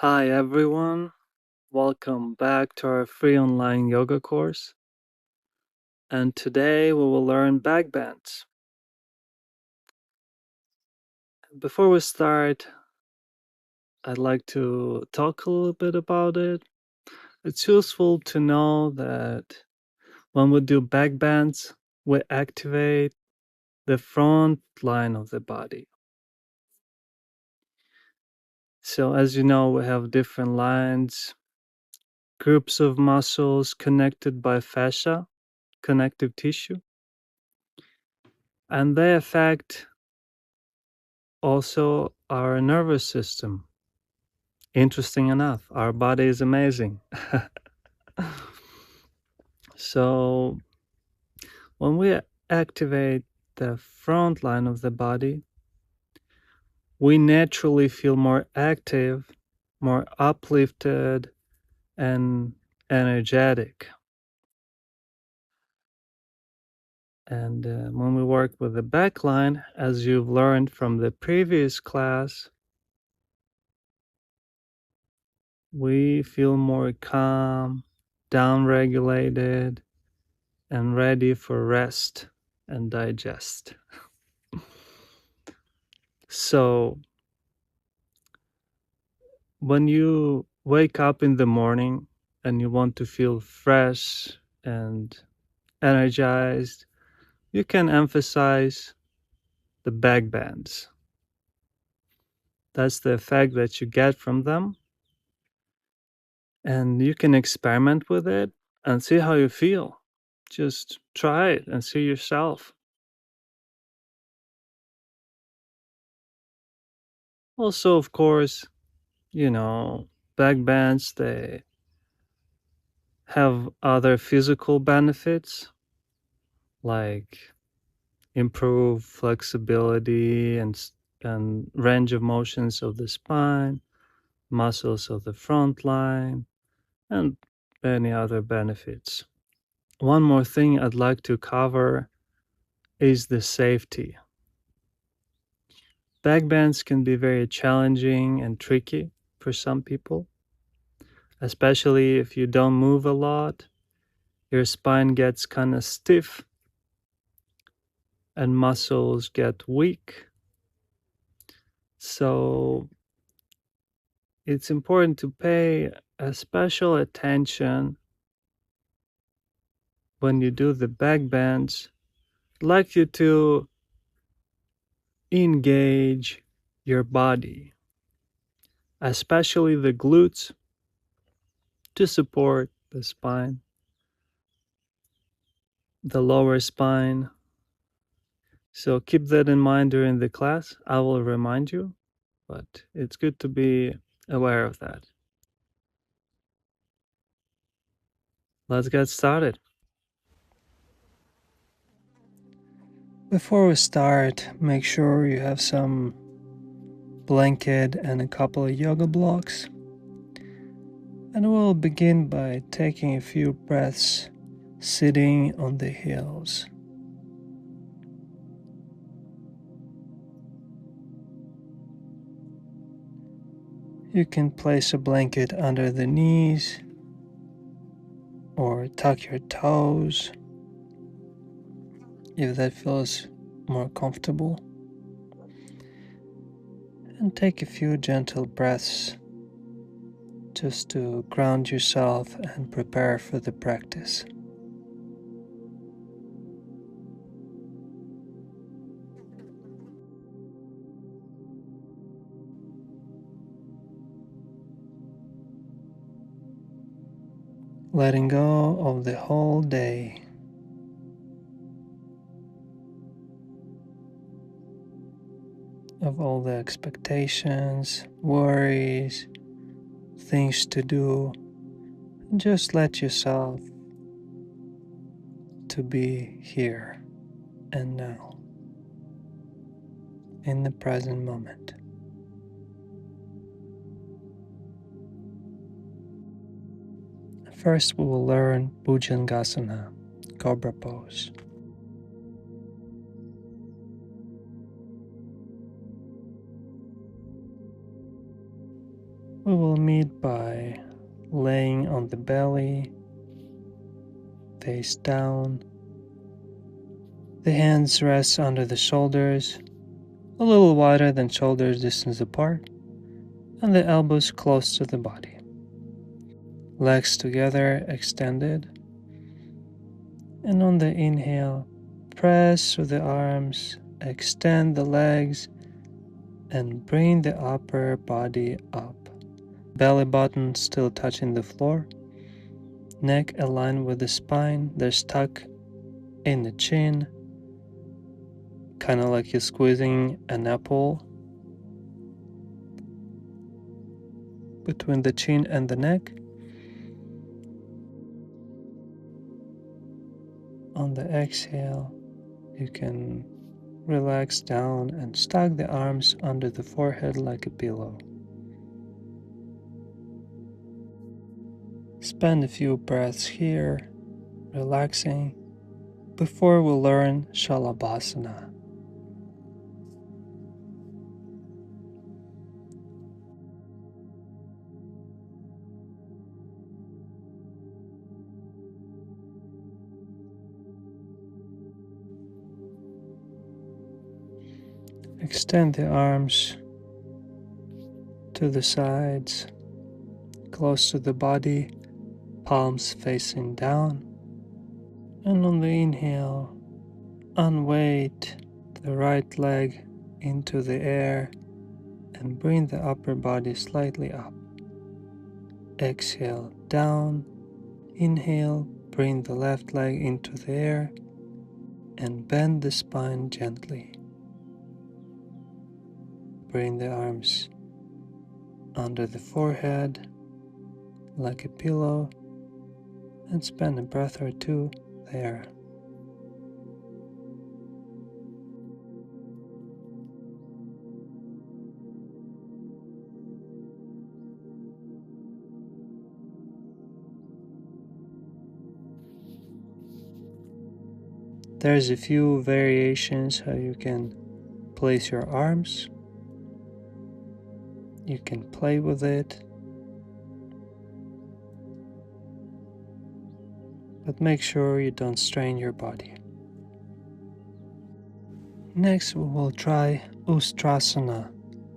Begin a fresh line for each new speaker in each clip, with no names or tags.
Hi everyone, welcome back to our free online yoga course. And today we will learn backbends. Before we start, I'd like to talk a little bit about it. It's useful to know that when we do backbends, we activate the front line of the body. So, as you know, we have different lines, groups of muscles connected by fascia, connective tissue, and they affect also our nervous system. Interesting enough, our body is amazing. So, when we activate the front line of the body, we naturally feel more active, more uplifted, and energetic. And when we work with the back line, as you've learned from the previous class, we feel more calm, down-regulated, and ready for rest and digest. So, when you wake up in the morning and you want to feel fresh and energized, you can emphasize the back bends. That's the effect that you get from them. And you can experiment with it and see how you feel. Just try it and see yourself. Also, of course, back bends, they have other physical benefits like improve flexibility and range of motions of the spine, muscles of the front line, and many other benefits. One more thing I'd like to cover is the safety. Backbends can be very challenging and tricky for some people, especially if you don't move a lot. Your spine gets kind of stiff and muscles get weak. So it's important to pay a special attention when you do the back bends. I'd like you to engage your body, especially the glutes, to support the spine, the lower spine. So keep that in mind during the class. I will remind you, but it's good to be aware of that. Let's get started. Before we start, make sure you have some blanket and a couple of yoga blocks. And we'll begin by taking a few breaths sitting on the heels. You can place a blanket under the knees or tuck your toes if that feels more comfortable. And take a few gentle breaths just to ground yourself and prepare for the practice. Letting go of the whole day. Of all the expectations, worries, things to do. And just let yourself to be here and now, in the present moment. First, we will learn Bhujangasana, Cobra pose. We will meet by laying on the belly, face down. The hands rest under the shoulders, a little wider than shoulders distance apart, and the elbows close to the body. Legs together, extended. And on the inhale, press through the arms, extend the legs, and bring the upper body up. Belly button still touching the floor. Neck aligned with the spine. They're stuck in the chin, kind of like you're squeezing an apple between the chin and the neck. On the exhale, you can relax down and stack the arms under the forehead like a pillow. Spend a few breaths here, relaxing, before we learn Shalabhasana. Extend the arms to the sides, close to the body, palms facing down. And on the inhale, unweight the right leg into the air and bring the upper body slightly up. Exhale, down. Inhale, bring the left leg into the air and bend the spine gently. Bring the arms under the forehead like a pillow and spend a breath or two there. There's a few variations how you can place your arms. You can play with it, but make sure you don't strain your body. Next we will try Ustrasana,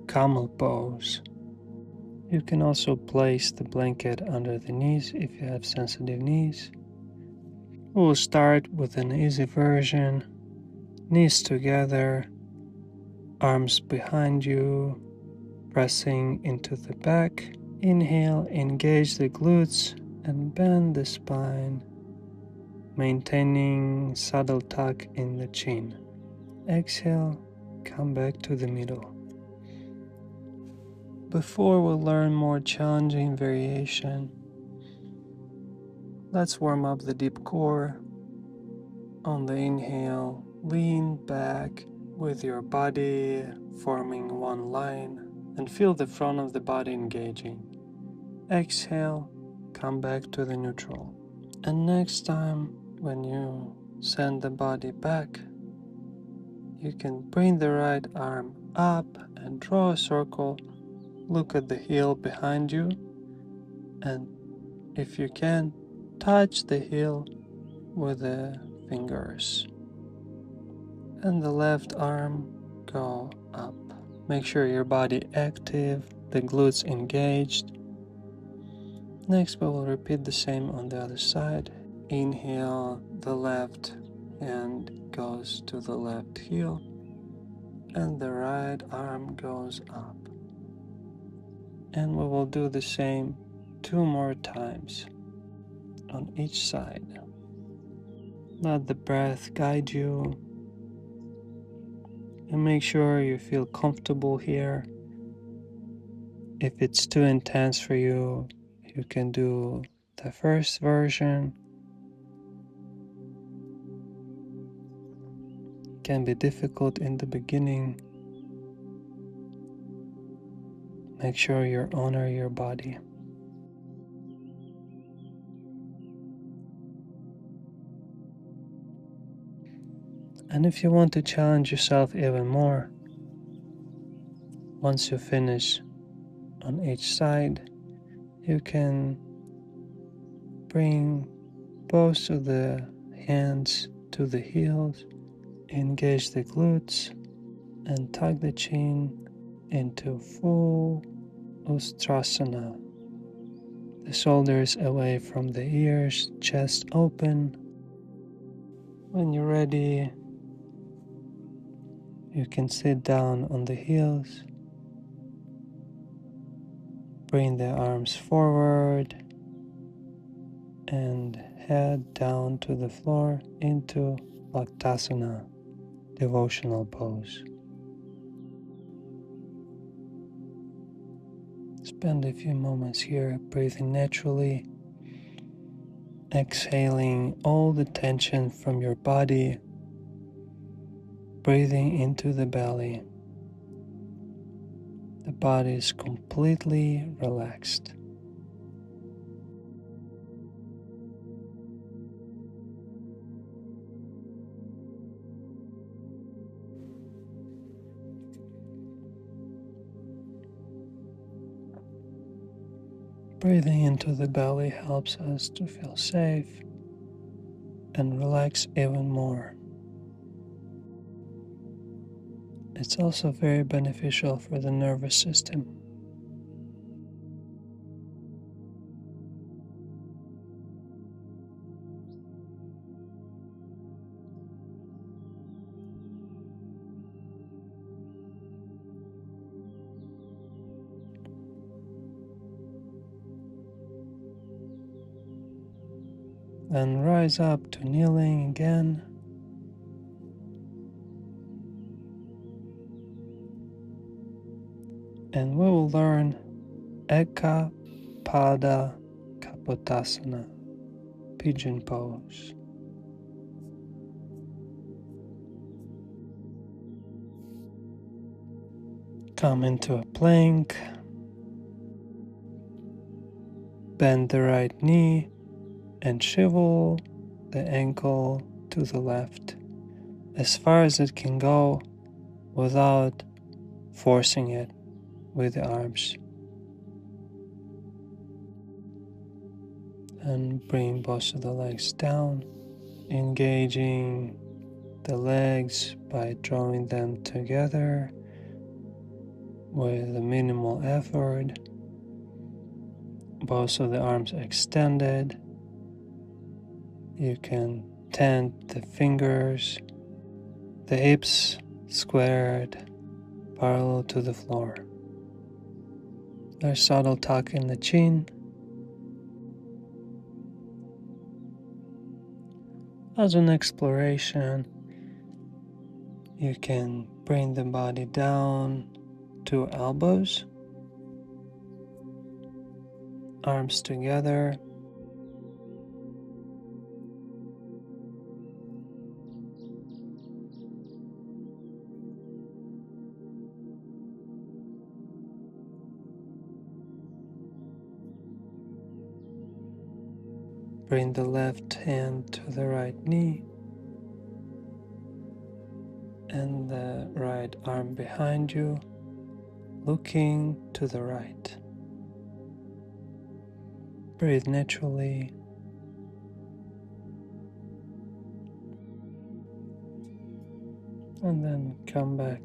Camel pose. You can also place the blanket under the knees if you have sensitive knees. We will start with an easy version. Knees together, arms behind you, pressing into the back. Inhale, engage the glutes and bend the spine, maintaining subtle tuck in the chin. Exhale, come back to the middle. Before we learn more challenging variation, let's warm up the deep core. On the inhale, lean back with your body forming one line and feel the front of the body engaging. Exhale, come back to the neutral. And next time, when you send the body back, you can bring the right arm up and draw a circle. Look at the heel behind you, and if you can, touch the heel with the fingers. And the left arm go up. Make sure your body active, the glutes engaged. Next we will repeat the same on the other side. Inhale, the left hand goes to the left heel and the right arm goes up. And we will do the same 2 more times on each side. Let the breath guide you and make sure you feel comfortable here. If it's too intense for you, you can do the first version. It can be difficult in the beginning. Make sure you honor your body. And if you want to challenge yourself even more, once you finish on each side. You can bring both of the hands to the heels, engage the glutes, and tuck the chin into full Ustrasana. The shoulders away from the ears, chest open. When you're ready, you can sit down on the heels, bring the arms forward, and head down to the floor into Bhaktasana, devotional pose. Spend a few moments here breathing naturally, exhaling all the tension from your body, breathing into the belly. The body is completely relaxed. Breathing into the belly helps us to feel safe and relax even more. It's also very beneficial for the nervous system. Then rise up to kneeling again. And we will learn Eka Pada Kapotasana, Pigeon pose. Come into a plank. Bend the right knee and swivel the ankle to the left as far as it can go without forcing it with the arms. And bring both of the legs down, engaging the legs by drawing them together with a minimal effort. Both of the arms extended. You can tent the fingers, the hips squared parallel to the floor. There's subtle tuck in the chin. As an exploration, you can bring the body down to elbows, arms together. Bring the left hand to the right knee and the right arm behind you, looking to the right. Breathe naturally. And then come back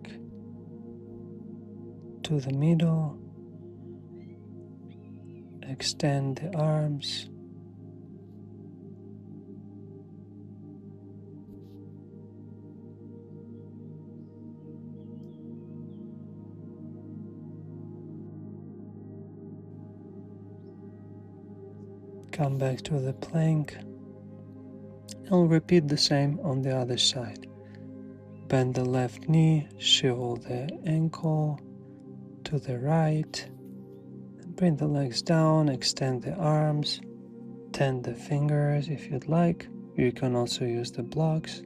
to the middle. Extend the arms. Come back to the plank. And repeat the same on the other side. Bend the left knee, swivel the ankle to the right. Bring the legs down, extend the arms, tent the fingers if you'd like. You can also use the blocks.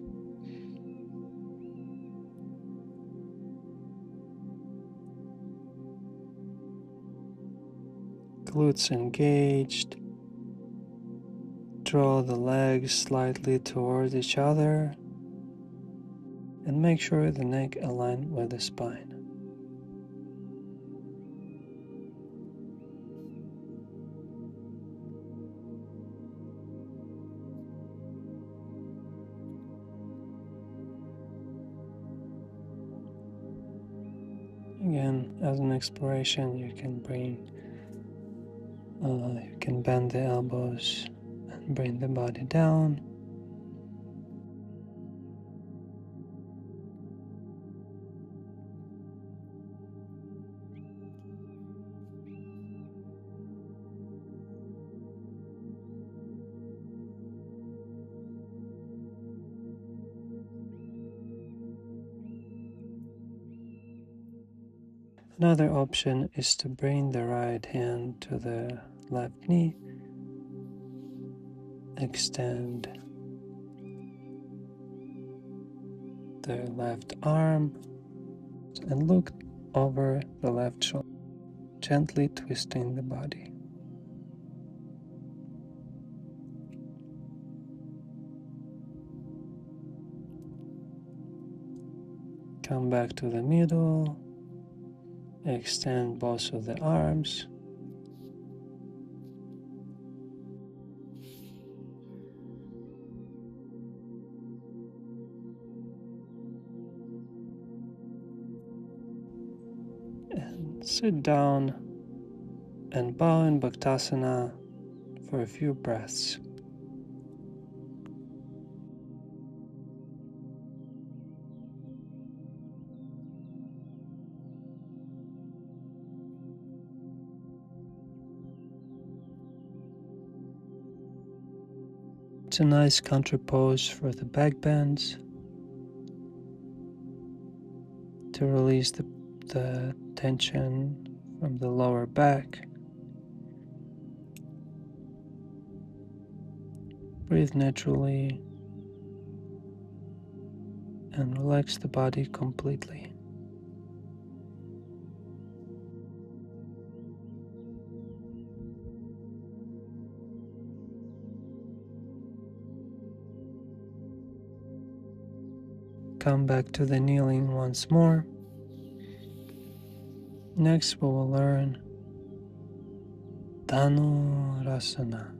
Glutes engaged. Draw the legs slightly towards each other and make sure the neck aligned with the spine. Again, as an exploration, you can bend the elbows and bring the body down. Another option is to bring the right hand to the left knee, extend the left arm, and look over the left shoulder, gently twisting the body. Come back to the middle, extend both of the arms, and sit down and bow in Bhaktasana for a few breaths. It's a nice counter pose for the back bends to release the tension from the lower back. Breathe naturally and relax the body completely. Come back to the kneeling once more. Next, we will learn Dhanurasana.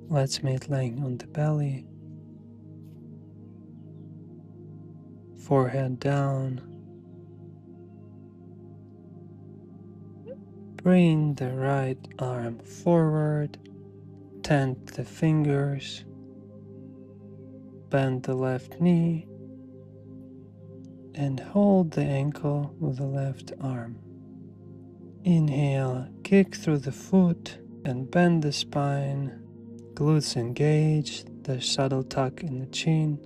Let's meet lying on the belly, forehead down. Bring the right arm forward, tent the fingers, bend the left knee, and hold the ankle with the left arm. Inhale, kick through the foot and bend the spine. Glutes engaged, the subtle tuck in the chin.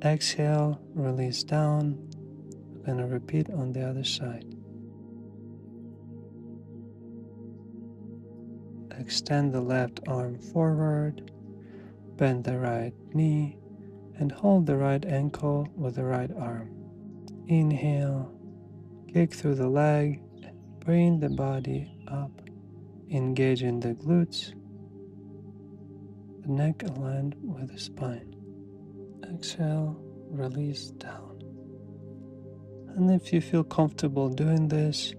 Exhale, release down. We're going to repeat on the other side. Extend the left arm forward, bend the right knee, and hold the right ankle with the right arm. Inhale, kick through the leg, bring the body up, engage in the glutes, the neck aligned with the spine. Exhale, release down. And if you feel comfortable doing this,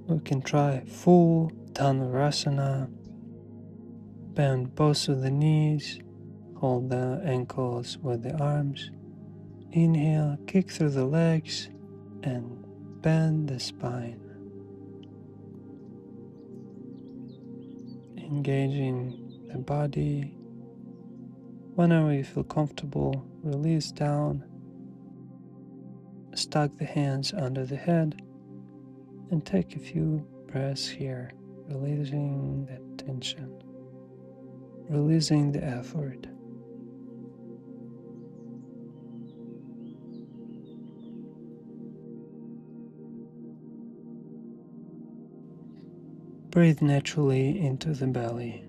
we can try full Dhanurasana. Bend both of the knees, hold the ankles with the arms. Inhale, kick through the legs and bend the spine. Engaging the body. Whenever you feel comfortable, release down. Stuck the hands under the head and take a few breaths here, releasing the tension, releasing the effort. Breathe naturally into the belly.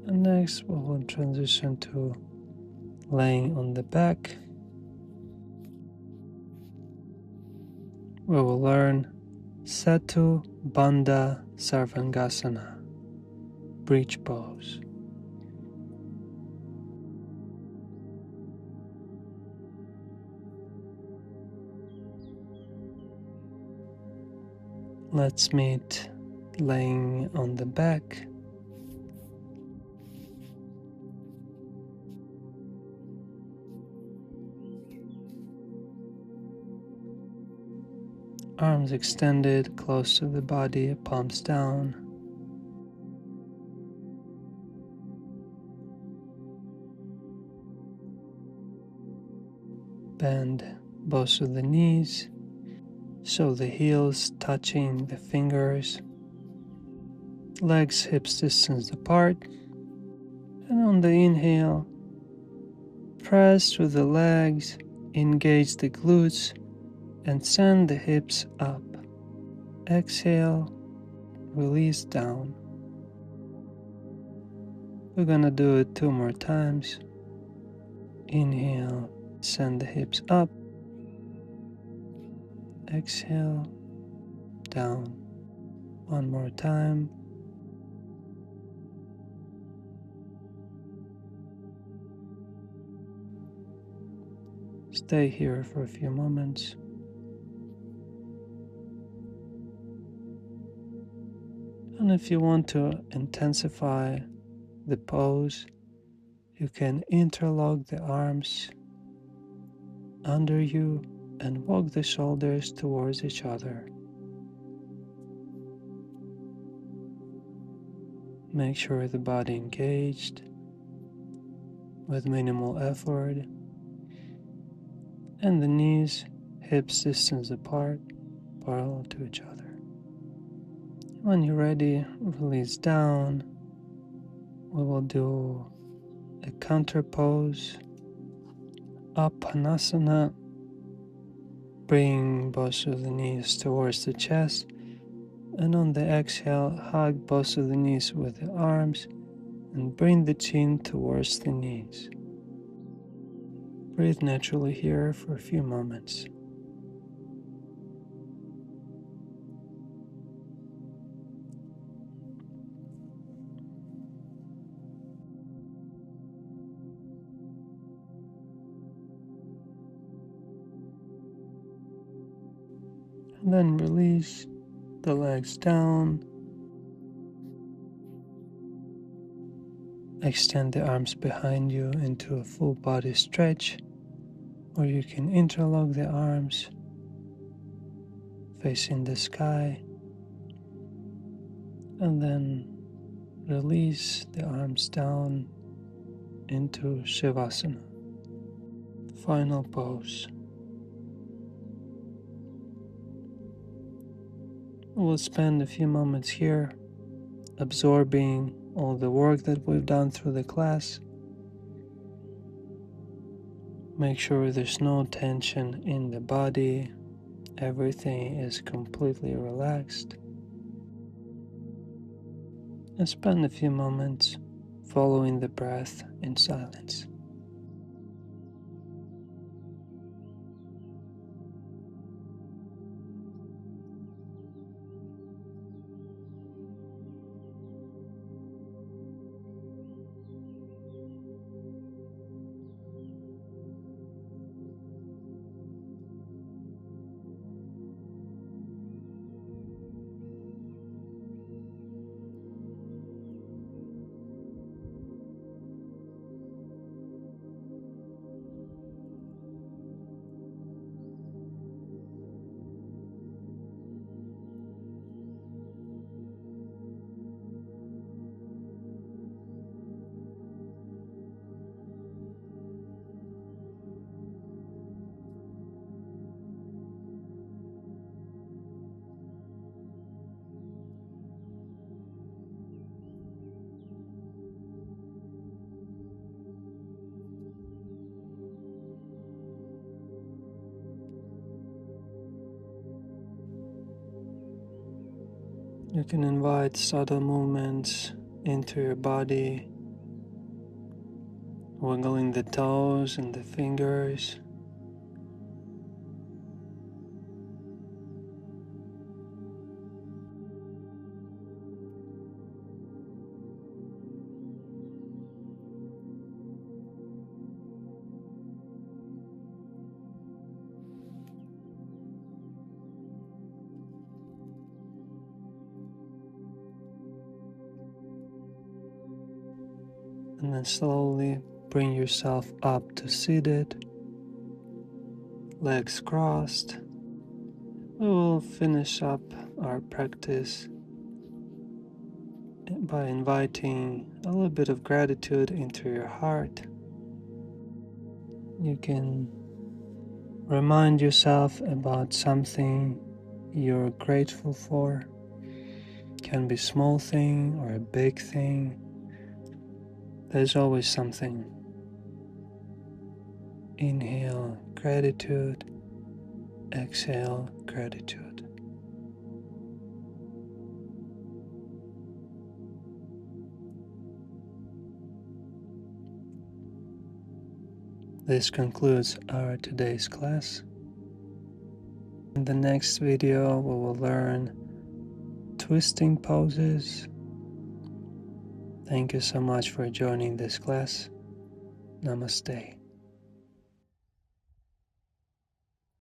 And next we will transition to laying on the back, we will learn Setu, Bandha, Sarvangasana, breech pose. Let's meet laying on the back, arms extended close to the body, palms down. Bend both of the knees, so the heels touching the fingers, legs hips distance apart, and on the inhale, press through the legs, engage the glutes, and send the hips up. Exhale, release down. We're gonna do it 2 more times. Inhale, send the hips up. Exhale, down. 1 more time. Stay here for a few moments. And if you want to intensify the pose, you can interlock the arms under you and walk the shoulders towards each other. Make sure the body engaged with minimal effort, and the knees, hips distance apart, parallel to each other. When you're ready, release down. We will do a counter pose, Apanasana. Bring both of the knees towards the chest, and on the exhale, hug both of the knees with the arms and bring the chin towards the knees. Breathe naturally here for a few moments. And then release the legs down. Extend the arms behind you into a full body stretch, or you can interlock the arms facing the sky, and then release the arms down into Savasana. Final pose. We'll spend a few moments here absorbing all the work that we've done through the class. Make sure there's no tension in the body. Everything is completely relaxed. And spend a few moments following the breath in silence. You can invite subtle movements into your body, wiggling the toes and the fingers, And then slowly bring yourself up to seated, legs crossed. We will finish up our practice by inviting a little bit of gratitude into your heart. You can remind yourself about something you're grateful for. It can be a small thing or a big thing. There's always something. Inhale gratitude, exhale gratitude. This concludes our today's class. In the next video, we will learn twisting poses. Thank you so much for joining this class. Namaste.